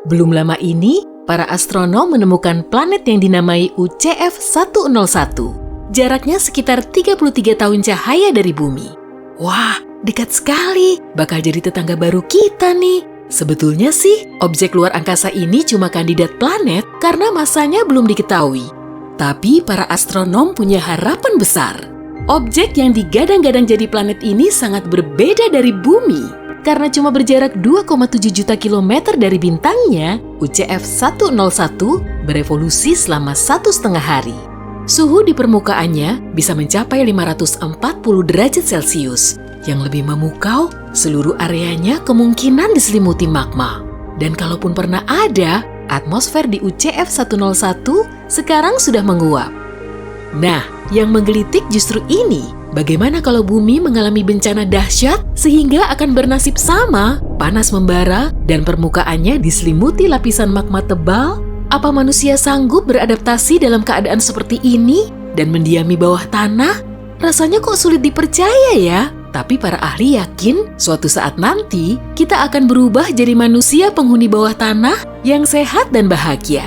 Belum lama ini, para astronom menemukan planet yang dinamai UCF-101. Jaraknya sekitar 33 tahun cahaya dari bumi. Wah, dekat sekali. Bakal jadi tetangga baru kita nih. Sebetulnya sih, objek luar angkasa ini cuma kandidat planet karena masanya belum diketahui. Tapi para astronom punya harapan besar. Objek yang digadang-gadang jadi planet ini sangat berbeda dari bumi. Karena cuma berjarak 2,7 juta kilometer dari bintangnya, UCF-101 berevolusi selama 1,5 hari. Suhu di permukaannya bisa mencapai 540 derajat Celcius. Yang lebih memukau, seluruh areanya kemungkinan diselimuti magma. Dan kalaupun pernah ada, atmosfer di UCF-101 sekarang sudah menguap. Nah, yang menggelitik justru ini. Bagaimana kalau bumi mengalami bencana dahsyat sehingga akan bernasib sama, panas membara, dan permukaannya diselimuti lapisan magma tebal? Apa manusia sanggup beradaptasi dalam keadaan seperti ini dan mendiami bawah tanah? Rasanya kok sulit dipercaya ya? Tapi para ahli yakin suatu saat nanti kita akan berubah jadi manusia penghuni bawah tanah yang sehat dan bahagia.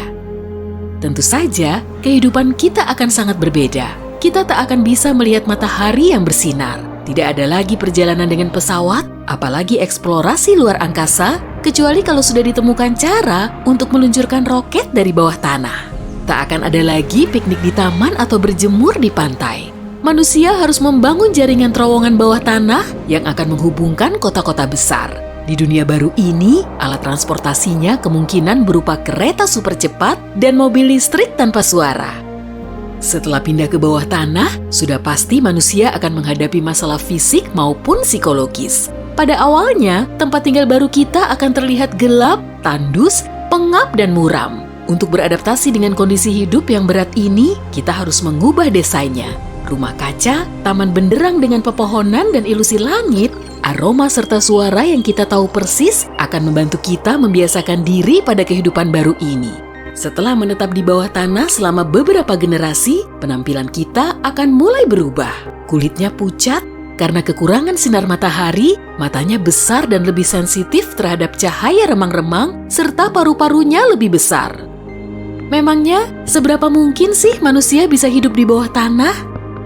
Tentu saja, kehidupan kita akan sangat berbeda. Kita tak akan bisa melihat matahari yang bersinar. Tidak ada lagi perjalanan dengan pesawat, apalagi eksplorasi luar angkasa, kecuali kalau sudah ditemukan cara untuk meluncurkan roket dari bawah tanah. Tak akan ada lagi piknik di taman atau berjemur di pantai. Manusia harus membangun jaringan terowongan bawah tanah yang akan menghubungkan kota-kota besar. Di dunia baru ini, alat transportasinya kemungkinan berupa kereta super cepat dan mobil listrik tanpa suara. Setelah pindah ke bawah tanah, sudah pasti manusia akan menghadapi masalah fisik maupun psikologis. Pada awalnya, tempat tinggal baru kita akan terlihat gelap, tandus, pengap, dan muram. Untuk beradaptasi dengan kondisi hidup yang berat ini, kita harus mengubah desainnya. Rumah kaca, taman benderang dengan pepohonan dan ilusi langit, aroma serta suara yang kita tahu persis akan membantu kita membiasakan diri pada kehidupan baru ini. Setelah menetap di bawah tanah selama beberapa generasi, penampilan kita akan mulai berubah. Kulitnya pucat karena kekurangan sinar matahari, matanya besar dan lebih sensitif terhadap cahaya remang-remang, serta paru-parunya lebih besar. Memangnya, seberapa mungkin sih manusia bisa hidup di bawah tanah?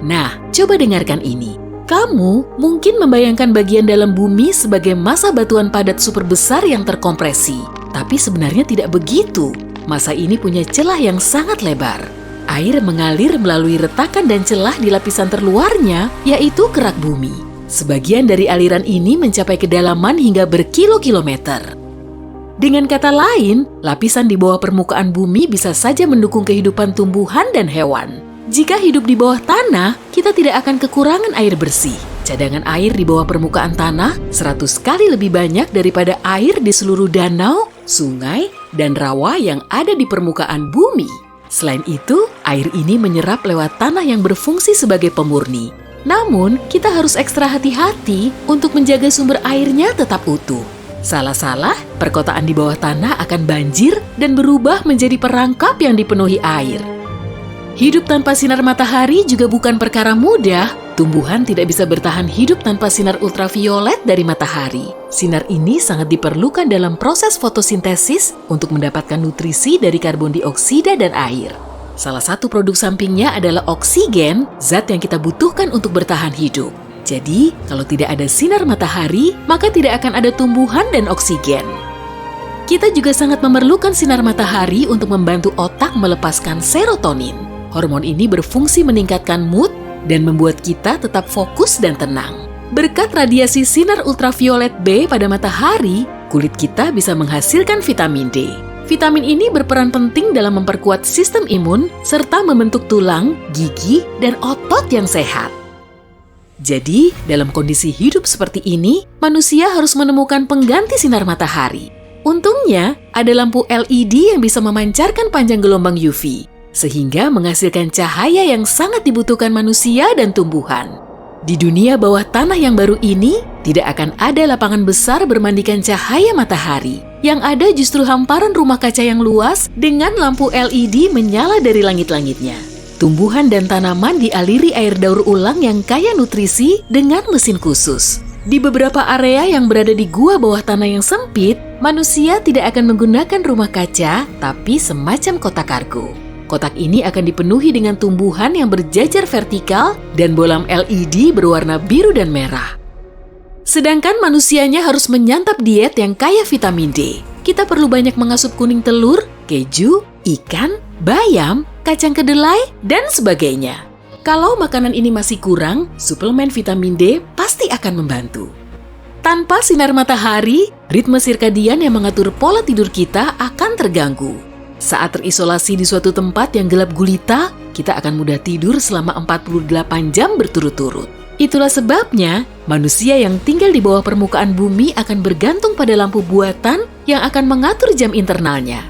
Nah, coba dengarkan ini. Kamu mungkin membayangkan bagian dalam bumi sebagai massa batuan padat super besar yang terkompresi. Tapi sebenarnya tidak begitu. Massa ini punya celah yang sangat lebar. Air mengalir melalui retakan dan celah di lapisan terluarnya, yaitu kerak bumi. Sebagian dari aliran ini mencapai kedalaman hingga berkilo-kilometer. Dengan kata lain, lapisan di bawah permukaan bumi bisa saja mendukung kehidupan tumbuhan dan hewan. Jika hidup di bawah tanah, kita tidak akan kekurangan air bersih. Cadangan air di bawah permukaan tanah 100 kali lebih banyak daripada air di seluruh danau, sungai, dan rawa yang ada di permukaan bumi. Selain itu, air ini menyerap lewat tanah yang berfungsi sebagai pemurni. Namun, kita harus ekstra hati-hati untuk menjaga sumber airnya tetap utuh. Salah-salah, perkotaan di bawah tanah akan banjir dan berubah menjadi perangkap yang dipenuhi air. Hidup tanpa sinar matahari juga bukan perkara mudah. Tumbuhan tidak bisa bertahan hidup tanpa sinar ultraviolet dari matahari. Sinar ini sangat diperlukan dalam proses fotosintesis untuk mendapatkan nutrisi dari karbon dioksida dan air. Salah satu produk sampingnya adalah oksigen, zat yang kita butuhkan untuk bertahan hidup. Jadi, kalau tidak ada sinar matahari, maka tidak akan ada tumbuhan dan oksigen. Kita juga sangat memerlukan sinar matahari untuk membantu otak melepaskan serotonin. Hormon ini berfungsi meningkatkan mood dan membuat kita tetap fokus dan tenang. Berkat radiasi sinar ultraviolet B pada matahari, kulit kita bisa menghasilkan vitamin D. Vitamin ini berperan penting dalam memperkuat sistem imun serta membentuk tulang, gigi, dan otot yang sehat. Jadi, dalam kondisi hidup seperti ini, manusia harus menemukan pengganti sinar matahari. Untungnya, ada lampu LED yang bisa memancarkan panjang gelombang UV. Sehingga menghasilkan cahaya yang sangat dibutuhkan manusia dan tumbuhan. Di dunia bawah tanah yang baru ini, tidak akan ada lapangan besar bermandikan cahaya matahari. Yang ada justru hamparan rumah kaca yang luas dengan lampu LED menyala dari langit-langitnya. Tumbuhan dan tanaman dialiri air daur ulang yang kaya nutrisi dengan mesin khusus. Di beberapa area yang berada di gua bawah tanah yang sempit, manusia tidak akan menggunakan rumah kaca, tapi semacam kotak kargo. Kotak ini akan dipenuhi dengan tumbuhan yang berjajar vertikal dan bolam LED berwarna biru dan merah. Sedangkan manusianya harus menyantap diet yang kaya vitamin D. Kita perlu banyak mengasup kuning telur, keju, ikan, bayam, kacang kedelai, dan sebagainya. Kalau makanan ini masih kurang, suplemen vitamin D pasti akan membantu. Tanpa sinar matahari, ritme sirkadian yang mengatur pola tidur kita akan terganggu. Saat terisolasi di suatu tempat yang gelap gulita, kita akan mudah tidur selama 48 jam berturut-turut. Itulah sebabnya, manusia yang tinggal di bawah permukaan bumi akan bergantung pada lampu buatan yang akan mengatur jam internalnya.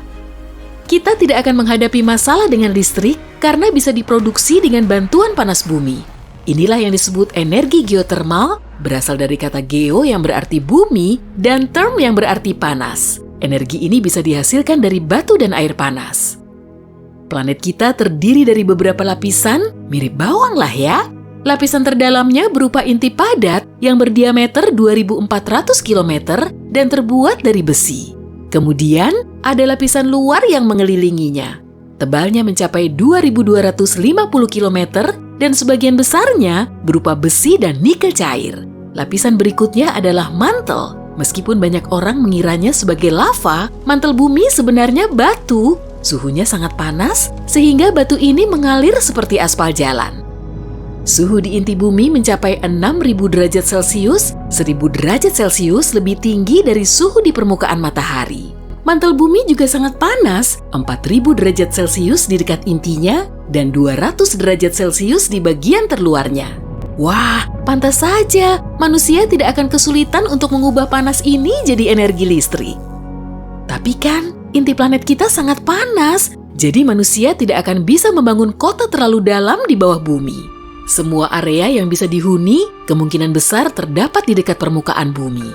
Kita tidak akan menghadapi masalah dengan listrik karena bisa diproduksi dengan bantuan panas bumi. Inilah yang disebut energi geotermal, berasal dari kata geo yang berarti bumi dan term yang berarti panas. Energi ini bisa dihasilkan dari batu dan air panas. Planet kita terdiri dari beberapa lapisan, mirip bawang lah ya. Lapisan terdalamnya berupa inti padat yang berdiameter 2.400 km dan terbuat dari besi. Kemudian, ada lapisan luar yang mengelilinginya. Tebalnya mencapai 2.250 km dan sebagian besarnya berupa besi dan nikel cair. Lapisan berikutnya adalah mantel. Meskipun banyak orang mengiranya sebagai lava, mantel bumi sebenarnya batu. Suhunya sangat panas, sehingga batu ini mengalir seperti aspal jalan. Suhu di inti bumi mencapai 6.000 derajat Celcius, 1.000 derajat Celcius lebih tinggi dari suhu di permukaan matahari. Mantel bumi juga sangat panas, 4.000 derajat Celcius di dekat intinya, dan 200 derajat Celcius di bagian terluarnya. Wah, pantas saja manusia tidak akan kesulitan untuk mengubah panas ini jadi energi listrik. Tapi kan, inti planet kita sangat panas, jadi manusia tidak akan bisa membangun kota terlalu dalam di bawah bumi. Semua area yang bisa dihuni kemungkinan besar terdapat di dekat permukaan bumi.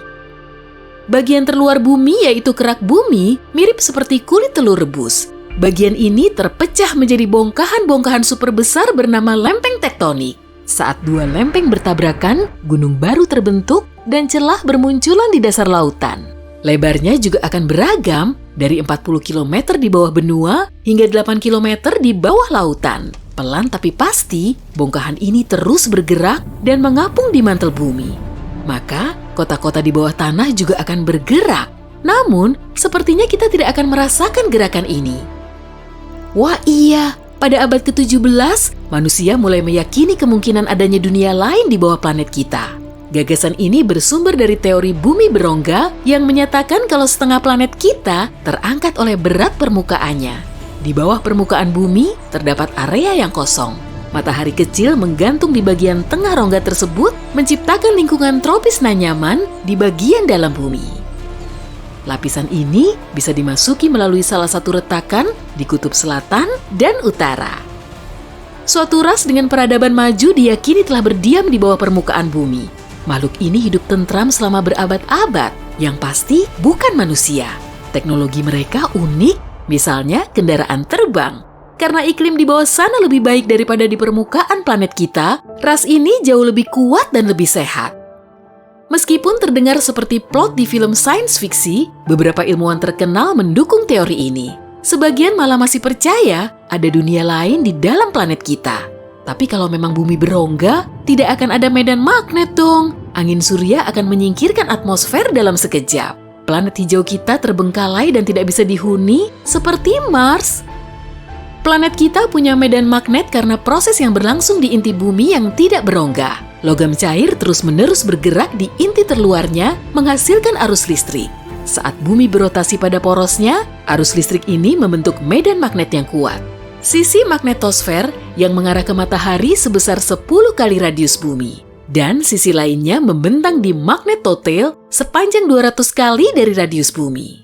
Bagian terluar bumi yaitu kerak bumi mirip seperti kulit telur rebus. Bagian ini terpecah menjadi bongkahan-bongkahan super besar bernama lempeng tektonik. Saat dua lempeng bertabrakan, gunung baru terbentuk dan celah bermunculan di dasar lautan. Lebarnya juga akan beragam dari 40 km di bawah benua hingga 8 km di bawah lautan. Pelan tapi pasti, bongkahan ini terus bergerak dan mengapung di mantel bumi. Maka, kota-kota di bawah tanah juga akan bergerak. Namun, sepertinya kita tidak akan merasakan gerakan ini. Wah iya, pada abad ke-17, manusia mulai meyakini kemungkinan adanya dunia lain di bawah planet kita. Gagasan ini bersumber dari teori bumi berongga yang menyatakan kalau setengah planet kita terangkat oleh berat permukaannya. Di bawah permukaan bumi terdapat area yang kosong. Matahari kecil menggantung di bagian tengah rongga tersebut, menciptakan lingkungan tropis nan nyaman di bagian dalam bumi. Lapisan ini bisa dimasuki melalui salah satu retakan di kutub selatan dan utara. Suatu ras dengan peradaban maju diyakini telah berdiam di bawah permukaan bumi. Makhluk ini hidup tentram selama berabad-abad, yang pasti bukan manusia. Teknologi mereka unik. Misalnya kendaraan terbang. Karena iklim di bawah sana lebih baik daripada di permukaan planet kita, ras ini jauh lebih kuat dan lebih sehat. Meskipun terdengar seperti plot di film sains fiksi, beberapa ilmuwan terkenal mendukung teori ini. Sebagian malah masih percaya ada dunia lain di dalam planet kita. Tapi kalau memang bumi berongga, tidak akan ada medan magnet dong. Angin surya akan menyingkirkan atmosfer dalam sekejap. Planet hijau kita terbengkalai dan tidak bisa dihuni seperti Mars. Planet kita punya medan magnet karena proses yang berlangsung di inti bumi yang tidak berongga. Logam cair terus-menerus bergerak di inti terluarnya menghasilkan arus listrik. Saat bumi berotasi pada porosnya, arus listrik ini membentuk medan magnet yang kuat. Sisi magnetosfer yang mengarah ke matahari sebesar 10 kali radius bumi. Dan sisi lainnya membentang di magnetotail sepanjang 200 kali dari radius bumi.